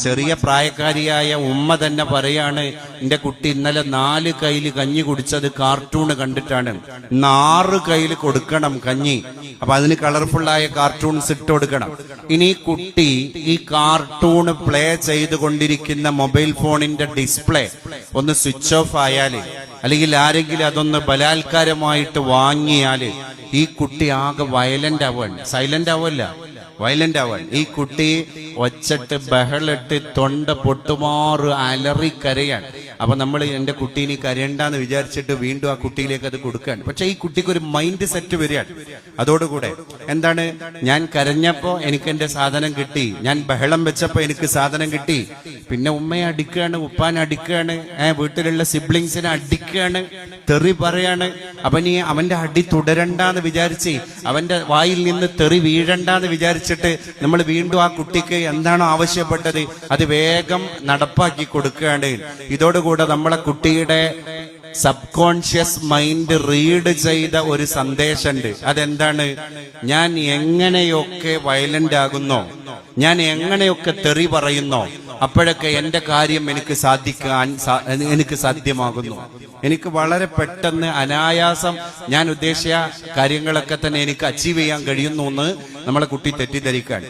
ചെറിയ പ്രായക്കാരിയായ ഉമ്മ തന്നെ പറയാണ്, എന്റെ കുട്ടി ഇന്നലെ 4 കയ്യിൽ കഞ്ഞി കുടിച്ചത് കാർട്ടൂൺ കണ്ടിട്ടാണ്, ഇന്ന് 6 കയ്യിൽ കൊടുക്കണം കഞ്ഞി. അപ്പൊ അതിന് കളർഫുള്ളായ കാർട്ടൂൺസ് ഇട്ട് കൊടുക്കണം. ഇനി കുട്ടി ഈ കാർട്ടൂൺ പ്ലേ ചെയ്തുകൊണ്ടിരിക്കുന്ന മൊബൈൽ ഫോണിന്റെ ഡിസ്പ്ലേ ഒന്ന് സ്വിച്ച് ഓഫ് ആയാല്, അല്ലെങ്കിൽ ആരെങ്കിലും അതൊന്ന് ബലാത്കാരമായിട്ട് വാങ്ങിയാല് ഈ കുട്ടി ആകെ വയലന്റ് ആവാൻ, സൈലന്റ് ആവല്ല, വയലന്റ് ആവാൻ. ഈ കുട്ടി ഒച്ചട്ട് ബഹളിട്ട് തൊണ്ട പൊട്ടുമാറ് അലറി കരയാണ്. അപ്പൊ നമ്മൾ എന്റെ കുട്ടി ഇനി കരയണ്ടെന്ന് വിചാരിച്ചിട്ട് വീണ്ടും ആ കുട്ടിയിലേക്ക് അത് കൊടുക്കുകയാണ്. പക്ഷെ ഈ കുട്ടിക്ക് ഒരു മൈൻഡ് സെറ്റ് വരികയാണ്. അതോടുകൂടെ എന്താണ്, ഞാൻ കരഞ്ഞപ്പോ എനിക്ക് എന്റെ സാധനം കിട്ടി, ഞാൻ ബഹളം വെച്ചപ്പോ എനിക്ക് സാധനം കിട്ടി. പിന്നെ ഉമ്മയെ അടിക്കുകയാണ്, ഉപ്പാനെ അടിക്കുകയാണ്, വീട്ടിലുള്ള സിബ്ലിങ്സിനെ അടിക്കുകയാണ്, തെറി പറയാണ്. അപ്പൊ നീ അവന്റെ അടി തുടരണ്ടെന്ന് വിചാരിച്ച്, അവന്റെ വായിൽ നിന്ന് തെറി വീഴണ്ടെന്ന് വിചാരിച്ചിട്ട് നമ്മൾ വീണ്ടും ആ കുട്ടിക്ക് എന്താണോ ആവശ്യപ്പെട്ടത് അത് വേഗം നടപ്പാക്കി കൊടുക്കുകയാണ്. ഇതോടുകൂടെ നമ്മളെ കുട്ടിയുടെ സബ് മൈൻഡ് റീഡ് ചെയ്ത ഒരു സന്ദേശമുണ്ട്. അതെന്താണ്, ഞാൻ എങ്ങനെയൊക്കെ വയലന്റ് ആകുന്നോ, ഞാൻ എങ്ങനെയൊക്കെ തെറി പറയുന്നോ, അപ്പോഴൊക്കെ എന്റെ കാര്യം എനിക്ക് സാധ്യമാകുന്നു. എനിക്ക് വളരെ പെട്ടെന്ന് അനായാസം ഞാൻ ഉദ്ദേശിച്ച കാര്യങ്ങളൊക്കെ തന്നെ എനിക്ക് അച്ചീവ് ചെയ്യാൻ കഴിയുന്നു എന്ന് നമ്മളെ കുട്ടി തെറ്റിദ്ധരിക്കുകയാണ്.